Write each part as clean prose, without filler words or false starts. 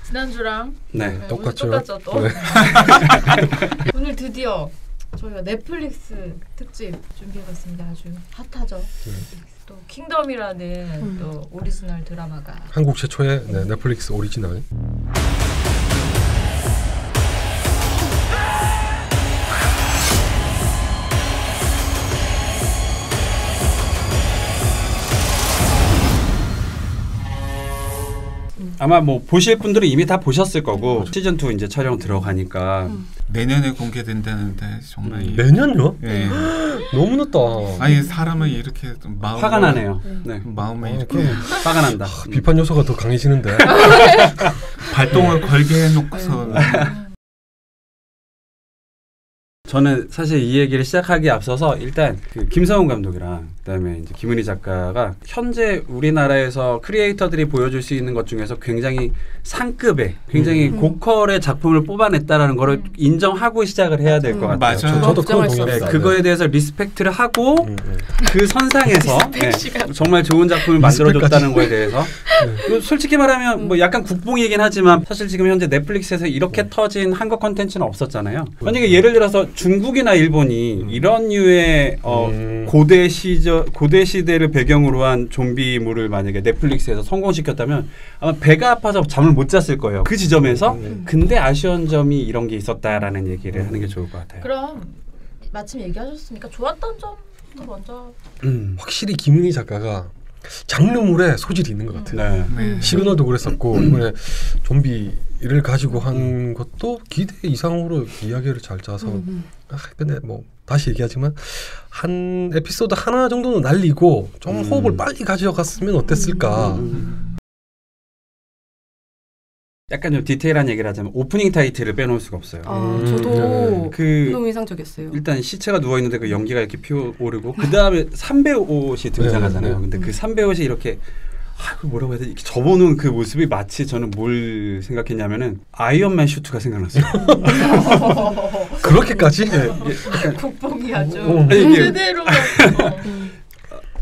지난주랑 네, 똑같죠. 또. 오늘 드디어 저희가 넷플릭스 특집 준비해봤습니다. 아주 핫하죠. 또 킹덤이라는 또 오리지널 드라마가 한국 최초의 넷플릭스 오리지널. 아마 뭐 보실 분들은 이미 다 보셨을 거고 시즌 2 이제 촬영 들어가니까 내년에 공개된다는데 정말 내년요? 예. 너무 늦다. 아니 사람은 이렇게 마음 화가 나네요. 네. 마음에 이렇게 그럼 화가 난다. 비판 요소가 더 강해지는데. 발동을 걸게 해놓고서 저는 사실 이 얘기를 시작하기에 앞서서 일단 그 김서훈 감독이랑 그다음에 이제 김은희 작가가 현재 우리나라에서 크리에이터들이 보여줄 수 있는 것 중에서 굉장히 상급의 굉장히 고퀄의 작품을 뽑아냈다라는 거를 인정하고 시작을 해야 될 것 같아요. 맞아요. 저도 그건 동의합니다. 그거에 대해서 리스펙트를 하고 그 선상에서 정말 좋은 작품을 만들어줬다는 거에 대해서 솔직히 말하면 뭐 약간 국뽕이긴 하지만 사실 지금 현재 넷플릭스에서 이렇게 터진 한국 콘텐츠는 없었잖아요. 만약에 예를 들어서 중국이나 일본이 이런 류의 고대 시대를 배경으로 한 좀비물을 만약에 넷플릭스에서 성공시켰다면 아마 배가 아파서 잠을 못 잤을 거예요. 그 지점에서 근데 아쉬운 점이 이런 게 있었다라는 얘기를 하는 게 좋을 것 같아요. 그럼 마침 얘기하셨으니까 좋았던 점부터 먼저. 확실히 김은희 작가가 장르물에 소질이 있는 것 같아요. 네. 시그널도 그랬었고 이번에 좀비를 가지고 한 것도 기대 이상으로 이야기를 잘 짜서 근데 뭐 다시 얘기하지만 한 에피소드 하나 정도는 날리고 좀 호흡을 빨리 가져갔으면 어땠을까. 약간 좀 디테일한 얘기를 하자면 오프닝 타이틀을 빼놓을 수가 없어요. 저도 그 너무 인상적이었어요. 일단 시체가 누워 있는데 그 연기가 이렇게 피어오르고 그 다음에 삼배옷이 등장하잖아요. 근데 그 삼배옷이 이렇게 그 뭐라고 해야 되지? 이렇게 접어놓은 그 모습이 마치 저는 뭘 생각했냐면은 아이언맨 슈트가 생각났어요. 그렇게까지? 네, 국뽕이 아주 이게 그대로.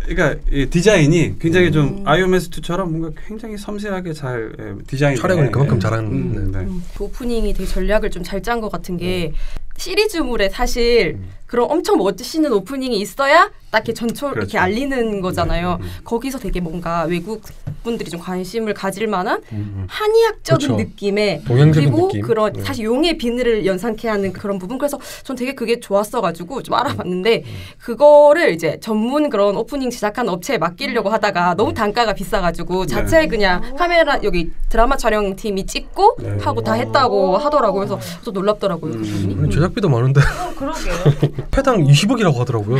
그러니까 이 디자인이 굉장히 좀 아이언맨 슈트처럼 뭔가 굉장히 섬세하게 잘 디자인 촬영을 그만큼 잘하는. 그 오프닝이 되게 전략을 좀 잘 짠 것 같은 게 시리즈물에 사실 그런 엄청 멋지시는 오프닝이 있어야 딱 이렇게 전철 그렇죠. 이렇게 알리는 거잖아요. 거기서 되게 뭔가 외국 분들이 좀 관심을 가질 만한 한의학적인 그렇죠. 느낌의 동양적인 그리고 느낌. 그런 사실 용의 비늘을 연상케 하는 그런 부분. 그래서 전 되게 그게 좋았어가지고 좀 알아봤는데 그거를 이제 전문 그런 오프닝 제작한 업체에 맡기려고 하다가 너무 단가가 비싸가지고 자체 그냥 카메라 여기 드라마 촬영팀이 찍고 하고 다 했다고 하더라고요. 그래서 또 놀랍더라고요. 그 부분이. 제작비도 많은데 그러게요. 회당 20억이라고 하더라고요.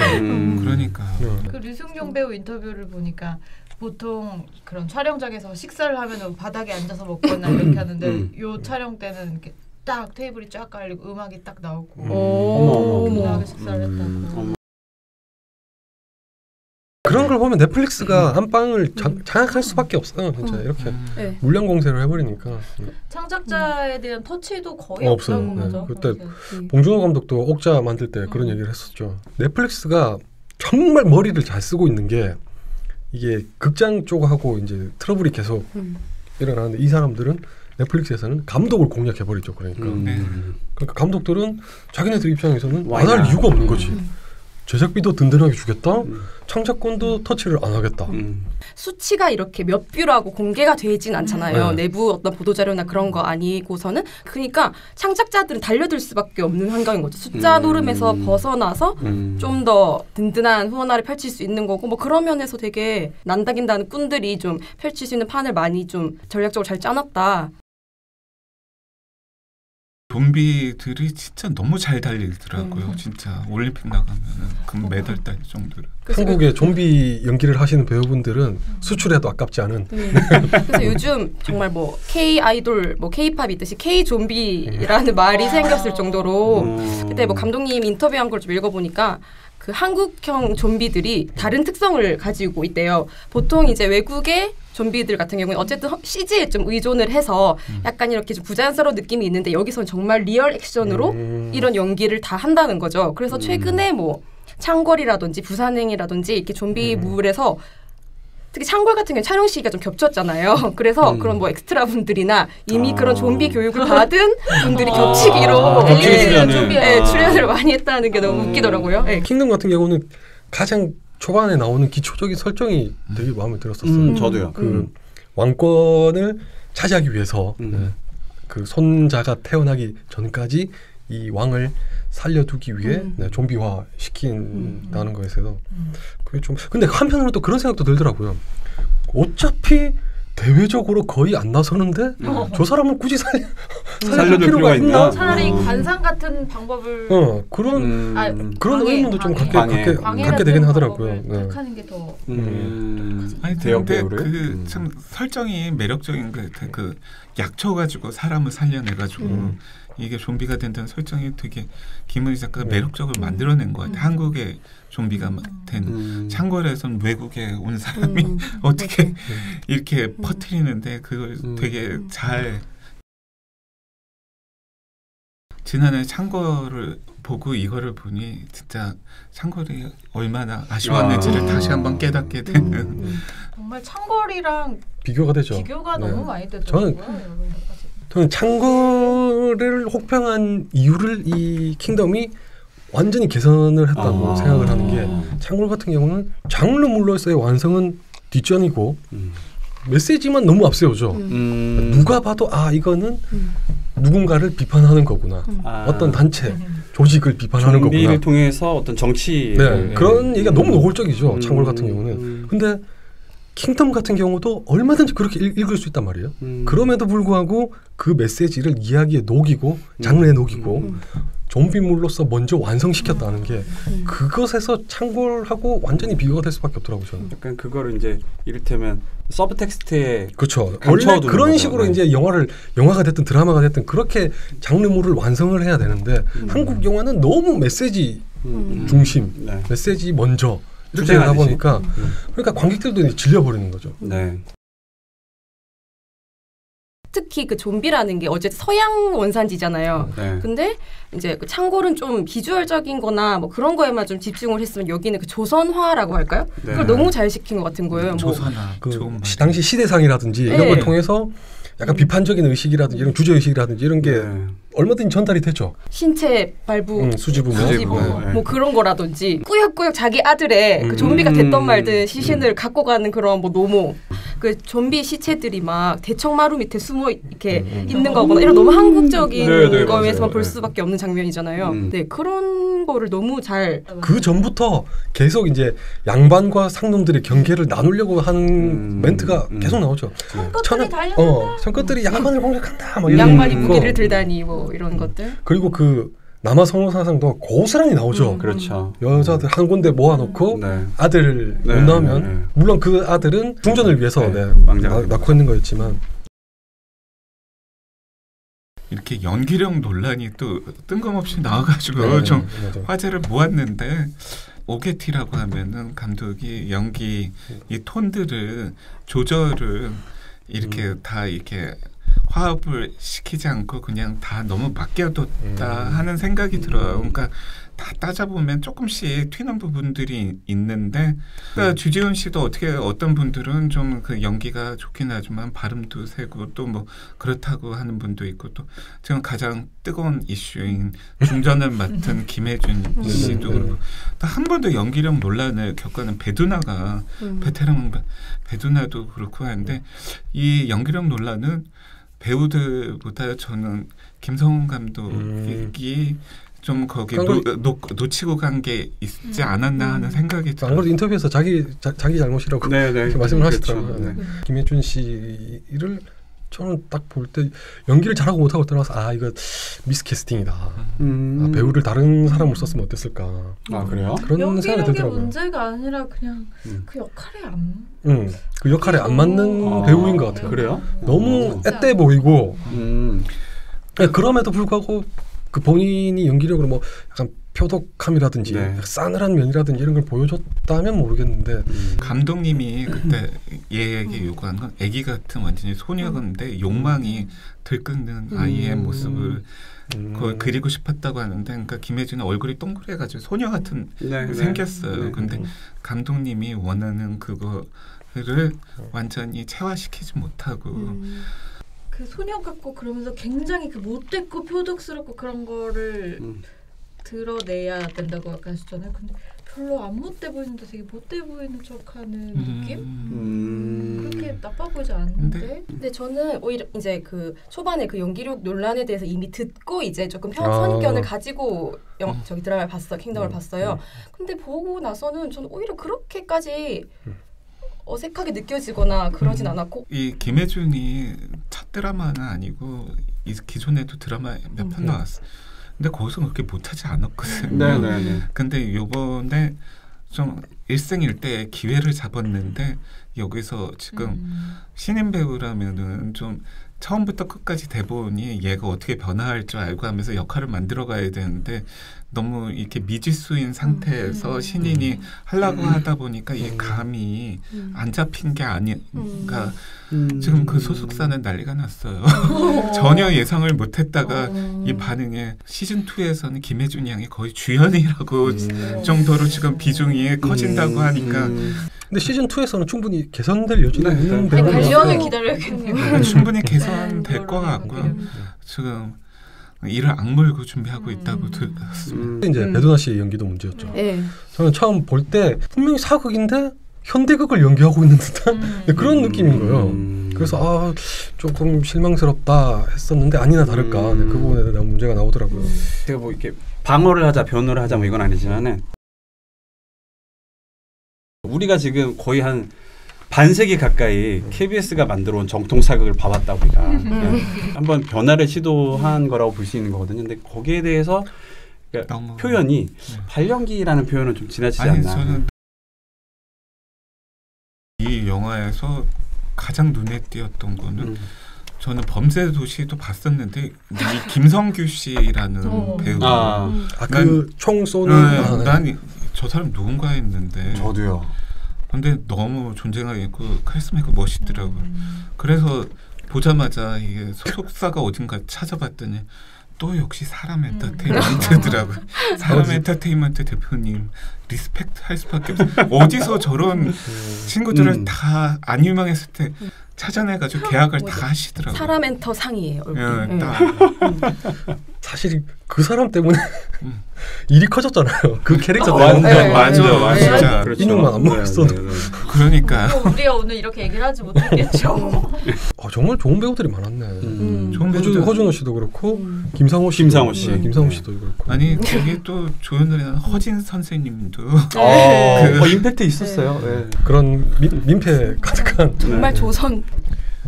그러니까 그 류승용 배우 인터뷰를 보니까 보통 그런 촬영장에서 식사를 하면 바닥에 앉아서 먹거나 이렇게 하는데 요 촬영 때는 이렇게 딱 테이블이 쫙 깔리고 음악이 딱 나오고 편하게 식사를 했다고. 그런 걸 보면 넷플릭스가 안방을 장악할 수밖에 없어요. 진짜 이렇게 물량 공세를 해버리니까. 창작자에 대한 터치도 거의 없어요. 없다고 하죠. 그때 봉준호 감독도 옥자 만들 때 그런 얘기를 했었죠. 넷플릭스가 정말 머리를 잘 쓰고 있는 게 이게 극장 쪽하고 이제 트러블이 계속 일어나는데 이 사람들은 넷플릭스에서는 감독을 공략해버리죠. 그러니까 감독들은 자기네들 입장에서는 안 할 이유가 없는 거지. 제작비도 든든하게 주겠다. 창작권도 터치를 안 하겠다. 수치가 이렇게 몇 뷰라고 공개가 되진 않잖아요. 내부 어떤 보도자료나 그런 거 아니고서는. 그러니까 창작자들은 달려들 수밖에 없는 환경인 거죠. 숫자 노름에서 벗어나서 좀 더 든든한 후원화를 펼칠 수 있는 거고 뭐 그런 면에서 되게 난다긴다는 꾼들이 좀 펼칠 수 있는 판을 많이 좀 전략적으로 잘 짜놨다. 좀비들이 진짜 너무 잘 달리더라고요. 진짜 올림픽 나가면 금메달 딸 정도로. 한국의 좀비 연기를 하시는 배우분들은 수출해도 아깝지 않은. 그래서 요즘 정말 뭐 K 아이돌, 뭐 K 팝이 있듯이 K 좀비라는 말이 생겼을 정도로 그때 뭐 감독님 인터뷰한 걸 좀 읽어보니까. 그 한국형 좀비들이 다른 특성을 가지고 있대요. 보통 이제 외국의 좀비들 같은 경우는 어쨌든 CG에 좀 의존을 해서 약간 이렇게 좀 부자연스러운 느낌이 있는데 여기서는 정말 리얼 액션으로 이런 연기를 다 한다는 거죠. 그래서 최근에 뭐 창궐이라든지 부산행이라든지 이렇게 좀비물에서 특히 창궐 같은 경우 촬영 시기가 좀 겹쳤잖아요. 그래서 그런 뭐 엑스트라 분들이나 이미 그런 좀비 교육을 받은 분들이 겹치기로 출연을 많이 했다는 게 너무 웃기더라고요. 킹덤 같은 경우는 가장 초반에 나오는 기초적인 설정이 되게 마음에 들었었어요. 저도요. 그 왕권을 차지하기 위해서 그 손자가 태어나기 전까지 이 왕을 살려두기 위해 좀비화 시킨다는 거에서 그게 좀 근데 한편으로 또 그런 생각도 들더라고요. 어차피 대외적으로 거의 안 나서는데 저 사람을 굳이 살려줄 필요가 있나? 차라리 관상 같은 방법을 그런 의문도 좀 갖게 되긴 하더라고요. 택하는 게 더 아니 근데 그 참 설정이 매력적인 것 같아. 그 약초 가지고 사람을 살려내가지고 이게 좀비가 된다는 설정이 되게 김은희 작가가 매력적으로 만들어낸 것 같아. 한국의 좀비가 된 창궐에선 외국에 온 사람이 어떻게 이렇게 퍼뜨리는데 그걸 되게 잘 지난해 창궐을 보고 이거를 보니 진짜 창궐이 얼마나 아쉬웠는지를 다시 한번 깨닫게 되는 정말 창궐이랑 비교가 되죠. 비교가 너무 많이 되더라고요. 저는 창궐을 혹평한 이유를 이 킹덤이 완전히 개선을 했다고 생각을 하는 게 창궐 같은 경우는 장르물로서의 완성은 뒷전이고 메시지만 너무 앞세우죠. 누가 봐도 이거는 누군가를 비판하는 거구나. 어떤 단체, 조직을 비판하는 거구나. 좀비를 통해서 어떤 정치 그런 얘기가 너무 노골적이죠. 창궐 같은 경우는. 근데 킹덤 같은 경우도 얼마든지 그렇게 읽을 수 있단 말이에요. 그럼에도 불구하고 그 메시지를 이야기에 녹이고 장르에 녹이고 좀비물로서 먼저 완성시켰다는 게 그것에서 창궐하고 완전히 비교가 될 수밖에 없더라고요. 저는. 약간 그거를 이제 이를테면 서브텍스트에 그렇죠. 원래 그런 식으로 이제 영화가 됐든 드라마가 됐든 그렇게 장르물을 완성을 해야 되는데 한국 영화는 너무 메시지 중심, 메시지 먼저 이렇게 하다 보니까 그러니까 관객들도 질려버리는 거죠. 특히 그 좀비라는 게 어제 서양 원산지잖아요. 근데 이제 그 창궐은 좀 비주얼적인거나 뭐 그런 거에만 좀 집중을 했으면 여기는 그 조선화라고 할까요? 그걸 너무 잘 시킨 것 같은 거예요. 조선화. 당시 시대상이라든지 이런 걸 통해서 약간 비판적인 의식이라든지 이런 주제 의식이라든지 이런 게 얼마든지 전달이 되죠. 신체 발부, 수지부 뭐 그런 거라든지 꾸역꾸역 자기 아들의 그 좀비가 됐던 말든 시신을 갖고 가는 그런 뭐 노모, 그 좀비 시체들이 막 대청마루 밑에 숨어 이렇게 있는 거거나 이런 너무 한국적인 거에서만 볼 수밖에 없는 장면이잖아요. 그런 거를 너무 잘 그 전부터 계속 이제 양반과 상놈들의 경계를 나누려고 하는 멘트가 계속 나오죠. 손끝들이 달려든다. 손끝들이 양반을 공격한다. 막 양반이 무기를 들다니 뭐 이런 것들. 그리고 그 남아 성호 사상도 고스란히 나오죠. 그렇죠. 여자들 한 군데 모아놓고 아들을 못 낳으면 물론 그 아들은 중전을 위해서 낳고 있는 거였지만 이렇게 연기력 논란이 또 뜬금없이 나와가지고 좀 화제를 모았는데 오게티라고 하면은 감독이 연기 이 톤들을 조절을 이렇게 다 이렇게 화합을 시키지 않고 그냥 다 너무 맡겨뒀다 하는 생각이 들어요. 그러니까 다 따져보면 조금씩 튀는 부분들이 있는데 그러니까 주지훈 씨도 어떻게 어떤 분들은 좀 그 연기가 좋긴 하지만 발음도 세고 또 뭐 그렇다고 하는 분도 있고 또 지금 가장 뜨거운 이슈인 중전을 맡은 김혜준 씨도 그렇고 또 한 번도 연기력 논란을 겪어는 배두나가 베테랑 배두나도 그렇고 하는데 이 연기력 논란은 배우들보다 저는 김성훈 감독이 좀 거기 놓치고 간 게 있지 않았나 하는 생각이 들어요. 안 그래도 인터뷰에서 자기 잘못이라고 이렇게 말씀을 하시더라고요. 김혜준 씨를 저는 딱 볼 때 연기를 잘하고 못하고 떠나서 이거 미스캐스팅이다. 배우를 다른 사람을 썼으면 어땠을까. 그래요? 그런 생각이 연기력의 들더라고요. 문제가 아니라 그냥 그 역할에 그 역할에 안 맞는 배우인 것 같아요. 그래요? 너무 앳돼 보이고 그럼에도 불구하고 그 본인이 연기력으로 뭐 약간 표독함이라든지 싸늘한 면이라든지 이런 걸 보여줬다면 모르겠는데 감독님이 그때 얘에게 요구한 건 애기 같은 완전히 소녀인데 욕망이 들끓는 아이의 모습을 그리고 싶었다고 하는데 그러니까 김혜준은 얼굴이 동그래가지고 소녀 같은 생겼어요. 근데 감독님이 원하는 그거 완전히 체화시키지 못하고 그 소년 같고 그러면서 굉장히 그 못됐고 표독스럽고 그런 거를 드러내야 된다고 약간 하셨잖아요. 근데 별로 안 못돼 보이는데 되게 못돼 보이는 척하는 느낌? 그렇게 나빠 보이지 않는데? 근데 저는 오히려 이제 그 초반에 그 연기력 논란에 대해서 이미 듣고 이제 조금 선입견을 가지고 저기 드라마를 봤어요. 킹덤을 봤어요. 근데 보고 나서는 저는 오히려 그렇게까지 어색하게 느껴지거나 그러진 않았고. 이 김혜준이 첫 드라마는 아니고 이 기존에도 드라마 몇 편 나왔어. 근데 거기서 그렇게 못하지 않았거든요. 네네네. 근데 요번에 좀 일생일대 기회를 잡았는데 여기서 지금 신인 배우라면은 좀 처음부터 끝까지 대본이 얘가 어떻게 변화할 줄 알고 하면서 역할을 만들어 가야 되는데 너무 이렇게 미지수인 상태에서 신인이 하려고 하다 보니까 이 감이 안 잡힌 게 아닌가. 지금 그 소속사는 난리가 났어요. 전혀 예상을 못했다가 이 반응에 시즌2에서는 김혜준 양이 거의 주연이라고 정도로 지금 비중이 커진다고 하니까 근데 시즌2에서는 충분히 개선될 여지는 있는 배우는 관련을 기다려야겠네요. 충분히 개선될 것 같고요. 지금 이를 악물고 준비하고 있다고 들었습니다. 이제 배두나 씨의 연기도 문제였죠. 네. 저는 처음 볼 때 분명히 사극인데 현대극을 연기하고 있는 듯한 그런 느낌인 거예요. 그래서 조금 실망스럽다 했었는데 아니나 다를까 그 부분에 대한 문제가 나오더라고요. 제가 뭐 이렇게 방어를 하자 변호를 하자 뭐 이건 아니지만은 우리가 지금 거의 한 반세기 가까이 KBS가 만들어온 정통 사극을 봐왔다 우리가 한번 변화를 시도한 거라고 볼 수 있는 거거든요. 근데 거기에 대해서 그러니까 표현이 발연기라는 표현은 좀 지나치지 않나. 저는 이 영화에서 가장 눈에 띄었던 거는 저는 범죄도시도 봤었는데 이 김성규 씨라는 배우. 그 총 쏘는. 난 저 사람 누군가 했는데. 저도요. 근데 너무 존재감 있고 카리스마 있고 멋있더라고요. 그래서 보자마자 이게 소속사가 어딘가 찾아봤더니 또 역시 사람 엔터테인먼트더라고요. 사람 엔터테인먼트 대표님 리스펙트 할 수밖에 없어요. 어디서 저런 친구들을 다 안 유명했을 때 찾아내가지고 계약을 다 하시더라고요. 사람 엔터 상이에요. 사실 그 사람 때문에 일이 커졌잖아요. 그 캐릭터 맞아. 진짜 인용만 안 먹었어도. 그러니까 우리가 오늘 이렇게 얘기를 하지 못했겠죠. 정말 좋은 배우들이 많았네. 좋은 배우들. 허준호 씨도 그렇고 김상호 씨도 그렇고. 아니 거기 또 조연을 하는 허진 선생님도 임팩트 있었어요. 그런 민폐 가득한 정말 조선.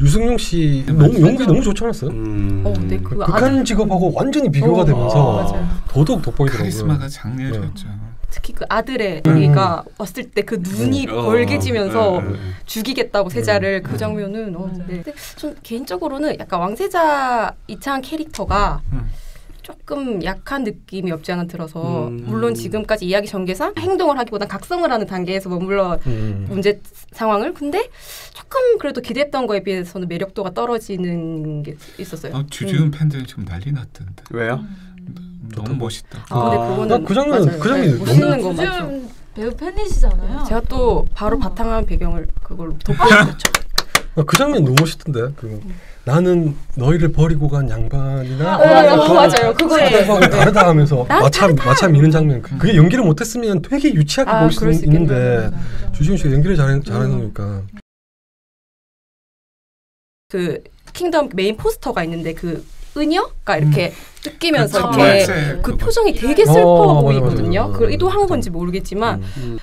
유승용 씨 연기 너무 좋지 않았어요? 네, 극한 직업하고 완전히 비교가 되면서 더더욱 돋보이더라고요. 카리스마가 장렬했죠. 특히 그 아들의 얘기가 왔을 때 그 눈이 벌개지면서 죽이겠다고 세자를 그 장면은 근데 전 개인적으로는 약간 왕세자 이창한 캐릭터가 조금 약한 느낌이 없지 않아 들어서 물론 지금까지 이야기 전개상 행동을 하기보단 각성을 하는 단계에서 머물러 문제 상황을 근데 조금 그래도 기대했던 거에 비해서는 매력도가 떨어지는 게 있었어요. 주지훈 팬들은 지금 난리 났던데. 왜요? 너무 멋있다. 근데 그거는 그 장면 멋있는 거 맞죠. 배우 팬이시잖아요. 제가 또 바로 바탕화면 배경을 그걸로 덮어줬죠. 그 장면 너무 멋있던데. 나는 너희를 버리고 간 양반이나 맞아요. 그거예요. 다르다 하면서 마차 미는 장면. 그게 연기를 못했으면 되게 유치하게 보일 수 있는데 주지훈 씨가 연기를 잘해놓으니까. 그 킹덤 메인 포스터가 있는데 그 은여가 이렇게 뜯기면서 이렇게 그 표정이 되게 슬퍼 보이거든요. 맞아. 그걸 의도한 건지 모르겠지만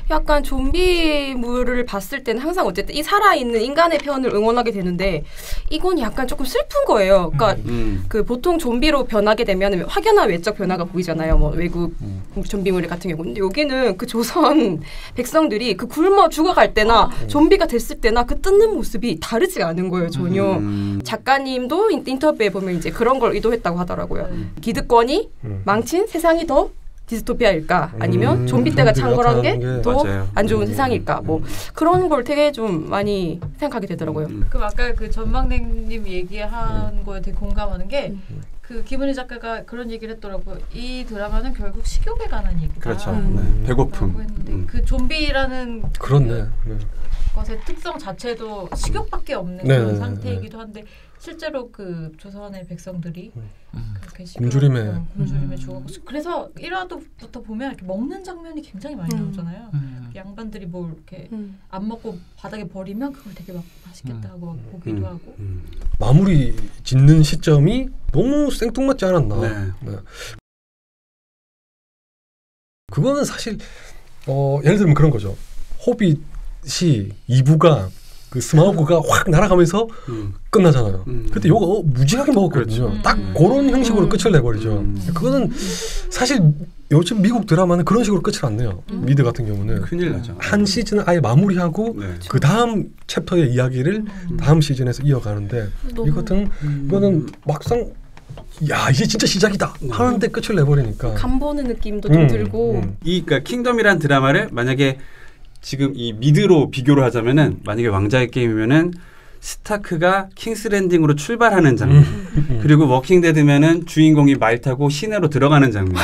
약간 좀비물을 봤을 때는 항상 어쨌든 이 살아있는 인간의 표현을 응원하게 되는데 이건 약간 조금 슬픈 거예요. 그러니까 그 보통 좀비로 변하게 되면 확연한 외적 변화가 보이잖아요. 뭐 외국 좀비물 같은 경우. 근데 여기는 그 조선 백성들이 그 굶어 죽어갈 때나 좀비가 됐을 때나 그 뜯는 모습이 다르지 않은 거예요. 전혀. 작가님도 인터뷰에 보면 이제 그런 걸 의도했다고 하더라고요. 기득권이 망친 세상이 더 디스토피아일까 아니면 좀비 때가 찬 거란 게 더 안 좋은 세상일까 뭐 그런 걸 되게 좀 많이 생각하게 되더라고요. 그럼 아까 그 전망대님 얘기한 거에 되게 공감하는 게 그 김은희 작가가 그런 얘기를 했더라고요. 이 드라마는 결국 식욕에 관한 얘기다. 그렇죠. 배고픔. 그 좀비라는 그렇네. 것의 특성 자체도 식욕밖에 없는 네, 그런 네, 상태이기도 한데 실제로 그 조선의 백성들이 그렇게 굶주림에 죽었고 그래서 1화부터 보면 이렇게 먹는 장면이 굉장히 많이 나오잖아요. 양반들이 뭘 이렇게 안 먹고 바닥에 버리면 그걸 되게 막 맛있겠다 하고 보기도 하고 마무리 짓는 시점이 너무 생뚱맞지 않았나. 네. 네. 그거는 사실 예를 들면 그런 거죠. 호빗이 2부가 그 스마우그가 확 날아가면서 끝나잖아요. 그때 요거 무지하게 먹었거든요. 그렇죠. 딱 그런 형식으로 끝을 내버리죠. 그거는 사실 요즘 미국 드라마는 그런 식으로 끝을 안 내요. 미드 같은 경우는 큰일 나죠. 한 시즌을 아예 마무리하고 네. 그 다음 챕터의 이야기를 다음 시즌에서 이어가는데 이거는 막상 야 이게 진짜 시작이다 하는데 끝을 내버리니까 간 보는 느낌도 좀 들고 그러니까 킹덤이란 드라마를 만약에 지금 이 미드로 비교를 하자면은 만약에 왕자의 게임이면은 스타크가 킹스랜딩으로 출발하는 장면 그리고 워킹데드면은 주인공이 말 타고 시내로 들어가는 장면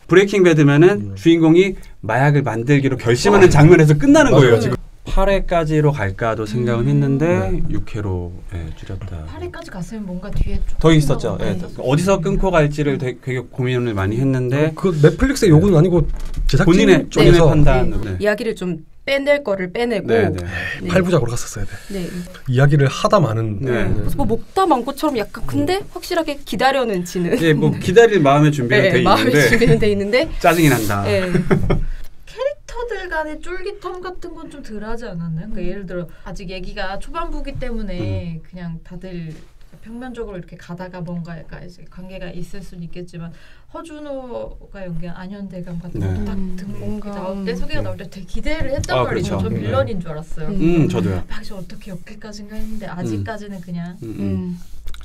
브레이킹 배드면은 주인공이 마약을 만들기로 결심하는 장면에서 끝나는 거예요. 지금 8회까지로 갈까도 생각은 했는데 6회로 줄였다. 8회까지 갔으면 뭔가 뒤에 좀 더 있었죠. 어디서 끊고 갈지를 되게 고민을 많이 했는데 그 넷플릭스의 요구는 아니고 제작진 본인의 쪽에서 판단으로 이야기를 좀 빼낼 거를 빼내고 네. 8부작으로 갔었어야 돼. 네. 이야기를 하다 많은 그래서 뭐 먹다 많고처럼 약간 근데 확실하게 기다려는 지는 예, 뭐 기다릴 마음의 준비는 돼 마음의 있는데 준비는 돼 있는데 짜증이 난다. 캐릭터들 간의 쫄깃함 같은 건 좀 덜하지 않았나요? 그러니까 예를 들어 아직 얘기가 초반부기 때문에 그냥 다들 평면적으로 이렇게 가다가 뭔가 약간 이제 관계가 있을 수는 있겠지만 허준호가 연기한 안현대감 같은 거 딱 등목이 나올 때 소개가 나올 때 되게 기대를 했단 말이죠. 그렇죠. 저 빌런인 줄 알았어요. 저도요. 막 어떻게 여기까지인가 했는데 아직까지는 그냥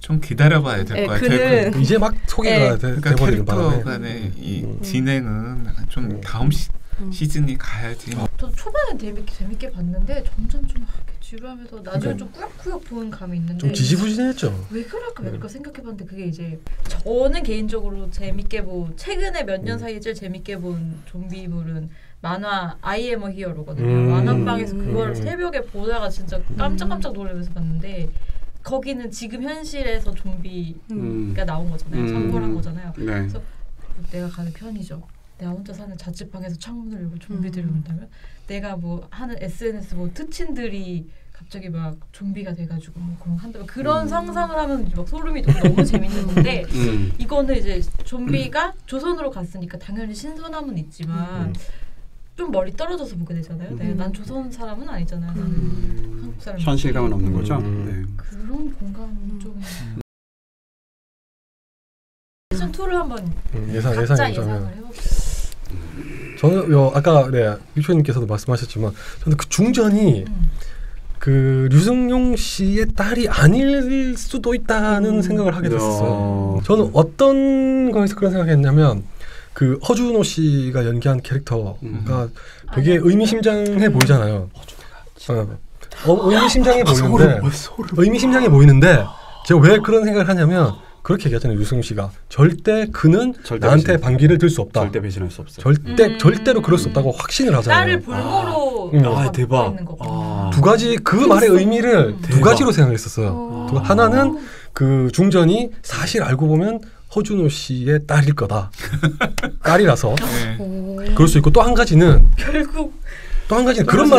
좀 기다려봐야 될 것 같아요. 이제 막 소개가 그러니까 돼버리는 바람에 캐릭터 간의 이 진행은 좀 다음 시즌이 가야지. 저 초반엔 재밌게 봤는데 점점 좀 지루하면서 나중에 좀 꾸역꾸역 보는 감이 있는데 좀 지지부진했죠. 왜 그럴까 생각해봤는데 그게 이제 저는 개인적으로 재밌게 최근에 몇 년 사이에 제일 재밌게 본 좀비물은 만화 I am a hero거든요. 만화방에서 그걸 새벽에 보다가 진짜 깜짝깜짝 놀라면서 봤는데 거기는 지금 현실에서 좀비가 나온 거잖아요. 참고한 거잖아요. 네. 그래서 내가 가는 편이죠. 내가 혼자 사는 자취방에서 창문을 열고 좀비들이 온다면 내가 뭐 하는 SNS 뭐 특친들이 갑자기 막 좀비가 돼가지고 뭐 그런 한다면 그런 상상을 하면 막 소름이 돋고 너무 재밌는 건데 이거는 이제 좀비가 조선으로 갔으니까 당연히 신선함은 있지만 좀 멀리 떨어져서 보게 되잖아요. 난 조선 사람은 아니잖아요. 나는 한국 사람. 현실감은 없는 거죠. 네. 그런 공감은 좀. 시즌 2를 한번 예상을 해봅시다. 저는 아까 유초님께서도 말씀하셨지만 저는 그 중전이 그 류승용 씨의 딸이 아닐 수도 있다는 생각을 하게 됐었어요. 저는 어떤 거에서 그런 생각했냐면 그 허준호 씨가 연기한 캐릭터가 되게 의미심장해 보이잖아요. 의미심장해 보이는데 제가 왜 그런 생각을 하냐면 그렇게 얘기하잖아요. 유승용 씨가 절대 그는 나한테 반기를 들 수 없다. 절대 배신할 수 없어. 절대로 그럴 수 없다고 확신을 하잖아요. 딸을 볼모로 대박. 두 가지 그 말의 의미를 두 가지로 생각했었어요. 하나는 그 중전이 사실 알고 보면 허준호 씨의 딸일 거다. 딸이라서 그럴 수 있고 또 한 가지는 결국 그런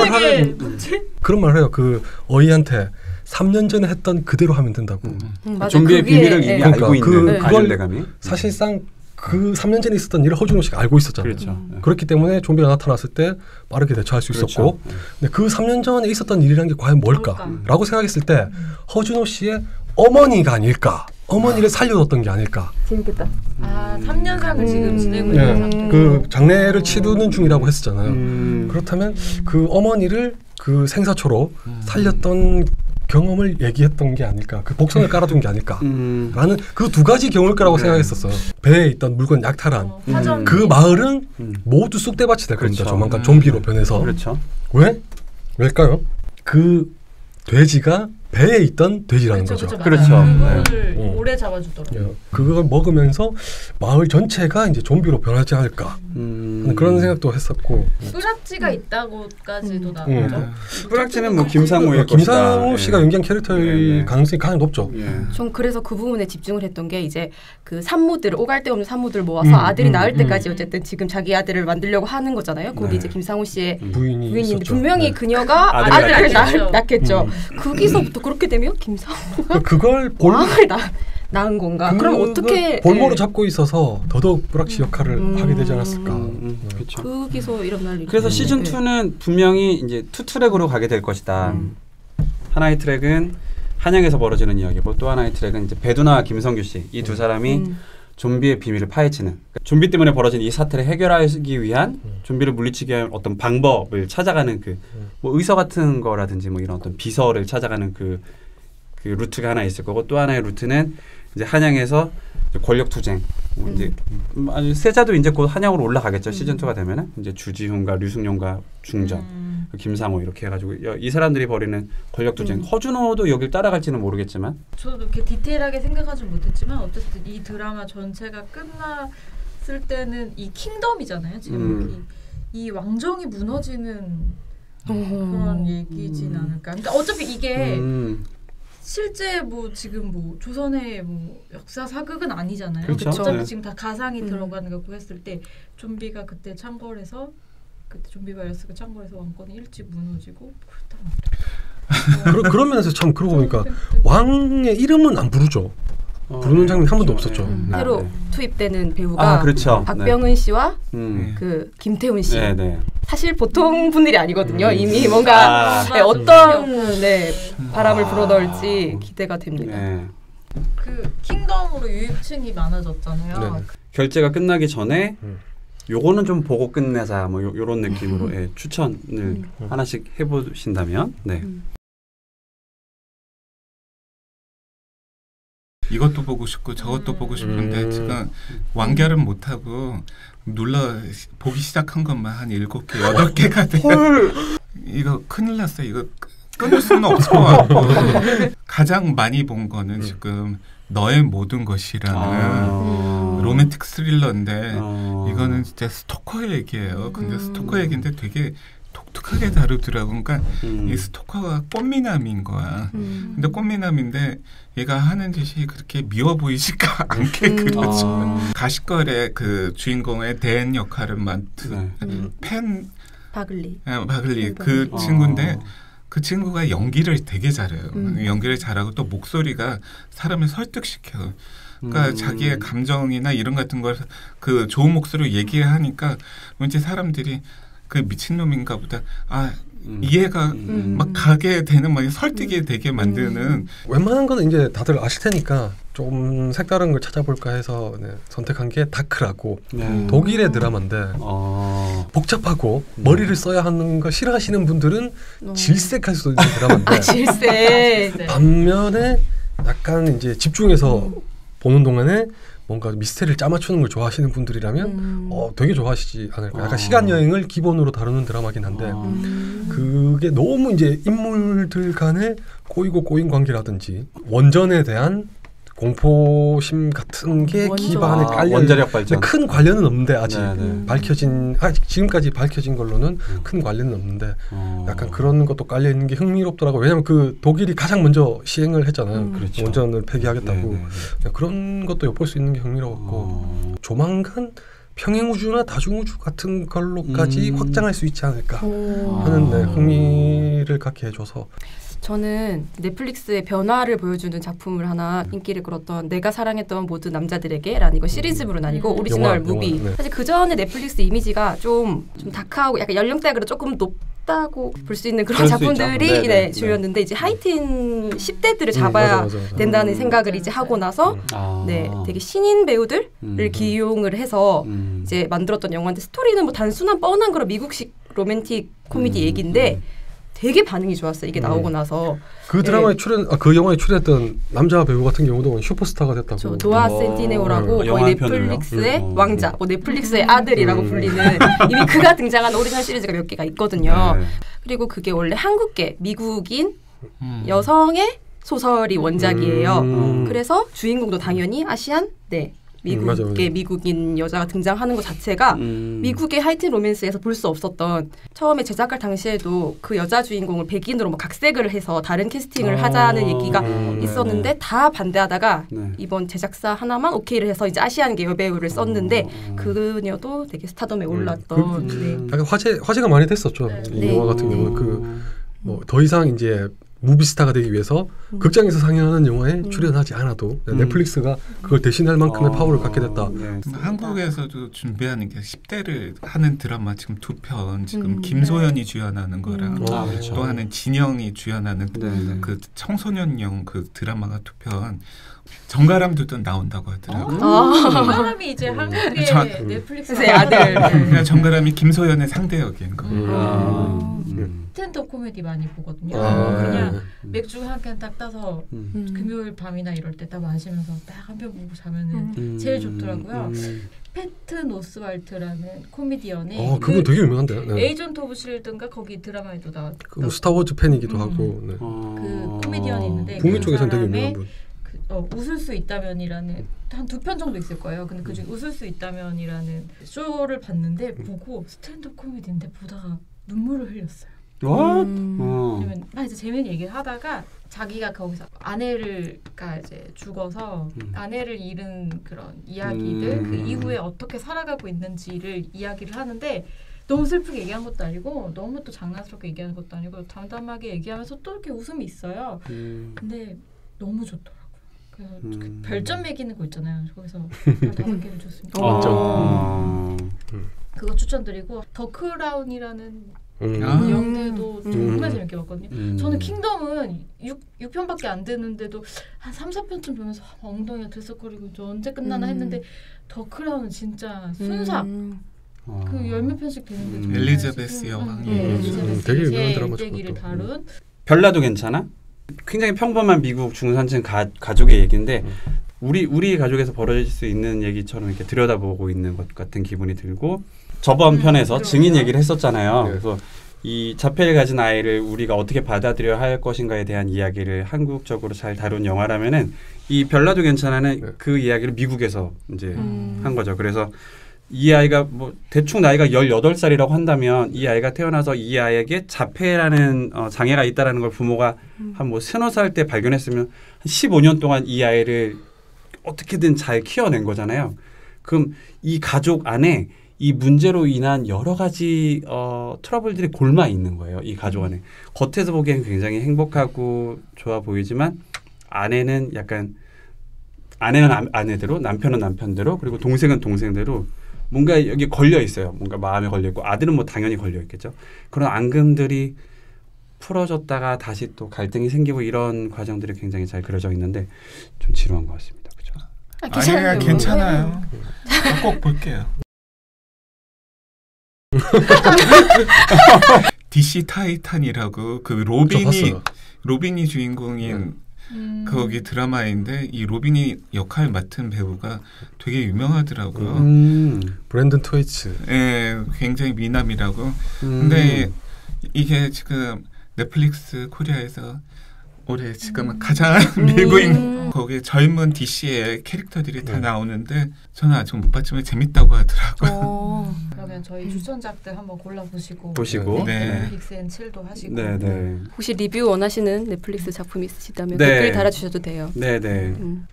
말을 해요. 그 어이한테 3년 전에 했던 그대로 하면 된다고. 좀비의 비밀을 이미 알고 있는 안현대감이 사실상 그 3년 전에 있었던 일을 허준호 씨가 알고 있었잖아요. 그렇죠. 그렇기 때문에 좀비가 나타났을 때 빠르게 대처할 수 있었고 근데 그 3년 전에 있었던 일이란 게 과연 뭘까라고 생각했을 때 허준호 씨의 어머니가 아닐까. 어머니를 살려뒀던 게 아닐까. 재밌겠다. 3년상을 지금 지내고 있는 상태. 그 장례를 치르는 중이라고 했었잖아요. 그렇다면 그 어머니를 그 생사초로 살렸던 경험을 얘기했던 게 아닐까. 그 복선을 깔아둔 게 아닐까. 라는 그 두 가지 경우일 거라고 생각했었어요. 배에 있던 물건 약탈한 그 마을은 모두 쑥대밭이 될 겁니다. 조만간 좀비로 변해서. 그렇죠. 왜일까요? 그 돼지가 배에 있던 돼지라는 거죠. 그렇죠. 그거를 네. 오래 잡아주더라고요. 그걸 먹으면서 마을 전체가 이제 좀비로 변하지 않을까 하는 그런 생각도 했었고. 뿌락지가 있다고까지도 나오죠. 뿌락지는 뭐 김상우의 김상우 씨가 예. 연기한 캐릭터의 가능성이 가장 높죠. 예. 전 그래서 그 부분에 집중을 했던 게 이제 그 산모들 오갈 데 없는 산모들 모아서 아들이 낳을 때까지 어쨌든 지금 자기 아들을 만들려고 하는 거잖아요. 거기 네. 이제 김상우 씨의 부인이 부인인데 있었죠. 분명히 네. 그녀가 아들을 아들을 낳겠죠. 낳겠죠. 거기서부터 그렇게 되면 김상우가 그걸 왕을 낳은 건가? 그럼 어떻게 볼모로 예. 잡고 있어서 더더욱 뿌락치 역할을 하게 되지 않았을까. 그렇죠. 거기서 일어날 일이. 그래서 시즌 2는 분명히 이제 투 트랙으로 가게 될 것이다. 하나의 트랙은 한양에서 벌어지는 이야기고 또 하나의 트랙은 이제 배두나와 김성규 씨 이 두 사람이 좀비의 비밀을 파헤치는 그러니까 좀비 때문에 벌어진 이 사태를 해결하기 위한 좀비를 물리치기 위한 어떤 방법을 찾아가는 그 뭐 의서 같은 거라든지 뭐 이런 어떤 비서를 찾아가는 그 루트가 하나 있을 거고 또 하나의 루트는 이제 한양에서 이제 권력 투쟁 이제 아주 세자도 이제 곧 한양으로 올라가겠죠. 시즌 2가 되면은 이제 주지훈과 류승룡과 중전 김상호 이렇게 해가지고 이 사람들이 벌이는 권력 투쟁. 허준호도 여길 따라갈지는 모르겠지만 저도 이렇게 디테일하게 생각하지 못했지만 어쨌든 이 드라마 전체가 끝났을 때는 이 킹덤이잖아요. 지금 이 왕정이 무너지는 그런 얘기진 않을까. 그러니까 어차피 이게 실제 뭐 지금 뭐 조선의 뭐 역사 사극은 아니잖아요. 그렇죠. 어차피 네. 지금 다 가상이 들어가는 거고 했을 때 좀비가 그때 창궐해서 그때 좀비 바이러스가 창궐해서 왕권이 일찍 무너지고 그런 면에서 참 그러고 보니까 왕의 이름은 안 부르죠. 부르는 장면이 한 번도 없었죠. 새로 투입되는 배우가 그렇죠. 박병은 씨와 그 김태훈 씨. 사실 보통 분들이 아니거든요. 이미 뭔가 네, 어떤 바람을 불어넣을지 기대가 됩니다. 그 킹덤으로 유입층이 많아졌잖아요. 결제가 끝나기 전에 요거는 좀 보고 끝내자 뭐 요런 느낌으로 추천을 하나씩 해보신다면 이것도 보고 싶고 저것도 보고 싶은데 지금 완결은 못하고 보기 시작한 것만 한 7개, 8개가 돼요. 이거 큰일 났어요. 이거 끊을 수는 없을 것 같고 가장 많이 본 거는 지금 너의 모든 것이라는 로맨틱 스릴러인데 이거는 진짜 스토커 얘기예요. 근데 스토커 얘기인데 되게 독특하게 다루더라고. 그러니까 이 스토커가 꽃미남인 거야. 근데 꽃미남인데 얘가 하는 짓이 그렇게 미워 보이지가 않게 그려져. 가시걸의 그 주인공의 댄 역할을 맡은 펜 바글리 그 친구인데 그 친구가 연기를 되게 잘해요. 연기를 잘하고 또 목소리가 사람을 설득시켜. 그러니까 자기의 감정이나 이런 같은 걸 그 좋은 목소리로 얘기하니까 왠지 사람들이 그 미친놈인가 보다. 이해가 막 가게 되는 막 설득이 되게 만드는. 웬만한 거는 이제 다들 아실 테니까 좀 색다른 걸 찾아볼까 해서 선택한 게 다크라고 독일의 드라마인데 복잡하고 머리를 써야 하는 걸 싫어하시는 분들은 질색할 수 있는 드라마인데 질색. 반면에 약간 이제 집중해서 보는 동안에 뭔가 미스테리를 짜맞추는 걸 좋아하시는 분들이라면 되게 좋아하시지 않을까. 약간 시간 여행을 기본으로 다루는 드라마긴 한데 그게 너무 이제 인물들 간의 꼬이고 꼬인 관계라든지 원전에 대한 공포심 같은 게 기반에 깔려 원자력 발전 큰 관련은 없는데 아직 지금까지 밝혀진 걸로는 큰 관련은 없는데 약간 그런 것도 깔려 있는 게 흥미롭더라고요. 왜냐하면 그 독일이 가장 먼저 시행을 했잖아요. 그렇죠. 원전을 폐기하겠다고. 그런 것도 엿볼 수 있는 게 흥미로웠고 조만간 평행우주나 다중우주 같은 걸로까지 확장할 수 있지 않을까 하는 흥미를 갖게 해줘서 저는 넷플릭스의 변화를 보여주는 작품을 하나 인기를 끌었던 내가 사랑했던 모든 남자들에게라는 이거 시리즈물로 나뉘고 오리지널 무비. 사실 그 전에 넷플릭스 이미지가 좀 다크하고 약간 연령대가 조금 높다고 볼 수 있는 그런 작품들이 주였는데 이제 하이틴 10대들을 잡아야 된다는 생각을 이제 하고 나서 되게 신인 배우들을 기용을 해서 이제 만들었던 영화인데 스토리는 뭐 단순한 뻔한 그런 미국식 로맨틱 코미디 얘기인데 되게 반응이 좋았어요. 이게 나오고 나서. 그 드라마에 그 영화에 출연했던 남자 배우 같은 경우도 슈퍼스타가 됐다고. 노아 센티네오라고 거의 넷플릭스의 왕자, 넷플릭스의 아들이라고 불리는 이미 그가 등장한 오리지널 시리즈가 몇 개가 있거든요. 그리고 그게 원래 한국계 미국인 여성의 소설이 원작이에요. 음. 그래서 주인공도 당연히 아시안, 네. 미국의 맞아. 미국인 여자가 등장하는 것 자체가 미국의 하이틴 로맨스에서 볼 수 없었던 처음에 제작할 당시에도 그 여자 주인공을 백인으로 막 각색을 해서 다른 캐스팅을 하자는 얘기가 있었는데 다 반대하다가 네. 이번 제작사 하나만 오케이를 해서 이제 아시안계 여배우를 썼는데 그녀도 되게 스타덤에 올랐던 네. 약간 화제가 많이 됐었죠. 네. 이 네. 영화 같은 경우는 그 뭐 더 이상 이제 무비스타가 되기 위해서 극장에서 상영하는 영화에 출연하지 않아도 넷플릭스가 그걸 대신할 만큼의 파워를 갖게 됐다. 네. 한국에서도 준비하는 게 10대를 하는 드라마 지금 2편 지금 김소연이 주연하는 거랑 그렇죠. 또 하는 진영이 주연하는 네. 그 청소년용 그 드라마가 2편 정가람도 나온다고 하더라고요. 그 사람이 이제 한국의 저- 넷플릭스의 아들. 그냥 정가람이 김소연의 상대역인 거예요. 스탠드업 코미디 많이 보거든요. 아. 그냥 맥주 한 캔 딱 따서 음. 금요일 밤이나 이럴 때 딱 마시면서 딱 한 편 보고 자면은 제일 좋더라고요. 패튼 오스왈트라는 코미디언이 그분 되게 유명한데. 네. 에이전트 오브 실드인가 거기 드라마에도 나왔던 그뭐 스타워즈 팬이기도 음. 하고. 네. 그 코미디언이 있는데 북미 그 쪽에서는 되게 사람의 유명한 분. 웃을 수 있다면이라는 한 2편 정도 있을 거예요. 근데 그중에 웃을 수 있다면이라는 쇼를 봤는데 보고 스탠드업 코미디인데 보다가 눈물을 흘렸어요. 왜냐면 막 이제 재밌는 얘기를 하다가 자기가 거기서 아내가 이제 죽어서 아내를 잃은 그런 이야기들 그 이후에 어떻게 살아가고 있는지를 이야기를 하는데 너무 슬프게 얘기한 것도 아니고 너무 또 장난스럽게 얘기하는 것도 아니고 담담하게 얘기하면서 또 이렇게 웃음이 있어요. 근데 너무 좋더라고요. 그래서 그 별점 매기는 거 있잖아요. 거기서 5개를 줬습니다. 그거 추천드리고 더 크라운이라는 영화도 정말 재밌게 봤거든요. 저는 킹덤은 6편밖에 안 되는데도 한 3, 4편쯤 보면서 엉덩이가 들썩거리고 저 언제 끝나나 했는데 더 크라운은 진짜 순삭 그 열몇 편씩 되는데 정말 엘리자베스 지금, 여왕이 엘리자베스 되게 유명한 제 드라마죠, 일대기를 그것도. 다룬 별나도 괜찮아? 굉장히 평범한 미국 중산층 가족의 얘기인데 우리 가족에서 벌어질 수 있는 얘기처럼 이렇게 들여다보고 있는 것 같은 기분이 들고 저번 편에서 그러게요. 증인 얘기를 했었잖아요. 네. 그래서 이 자폐를 가진 아이를 우리가 어떻게 받아들여야 할 것인가에 대한 이야기를 한국적으로 잘 다룬 영화라면은 이 별나도 괜찮아는 네. 그 이야기를 미국에서 이제 한 거죠. 그래서 이 아이가 뭐 대충 나이가 18살이라고 한다면 이 아이가 태어나서 이 아이에게 자폐라는 장애가 있다라는 걸 부모가 한 뭐 3-4살 때 발견했으면 한 15년 동안 이 아이를 어떻게든 잘 키워낸 거잖아요. 그럼 이 가족 안에 이 문제로 인한 여러 가지 트러블들이 골마 있는 거예요. 이 가족 안에. 겉에서 보기엔 굉장히 행복하고 좋아 보이지만 아내는 아내대로 남편은 남편대로 그리고 동생은 동생대로 뭔가 여기 걸려 있어요. 뭔가 마음에 걸려 있고 아들은 뭐 당연히 걸려 있겠죠. 그런 앙금들이 풀어졌다가 다시 또 갈등이 생기고 이런 과정들이 굉장히 잘 그려져 있는데 좀 지루한 것 같습니다. 그렇죠? 아니야 괜찮아요. 꼭 볼게요. DC 타이탄이라고 그 로빈이 주인공인 거기 드라마인데 이 로빈이 역할 맡은 배우가 되게 유명하더라고요. 브랜든 트웨이츠. 예, 굉장히 미남이라고. 근데 이게 지금 넷플릭스 코리아에서 올해 지금 가장 밀고 있는 거기에 젊은 DC의 캐릭터들이 다 나오는데 저는 아직 못 봤지만 재밌다고 하더라고요. 그러면 저희 추천작들 한번 골라보시고 네. 빅스앤칠도 하시고 네. 혹시 리뷰 원하시는 넷플릭스 작품 있으시다면 네. 댓글 달아주셔도 돼요. 네.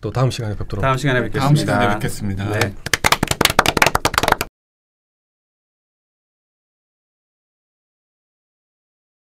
또 다음 시간에 뵙도록. 다음 시간에 뵙겠습니다. 다음 시간에 뵙겠습니다. 네.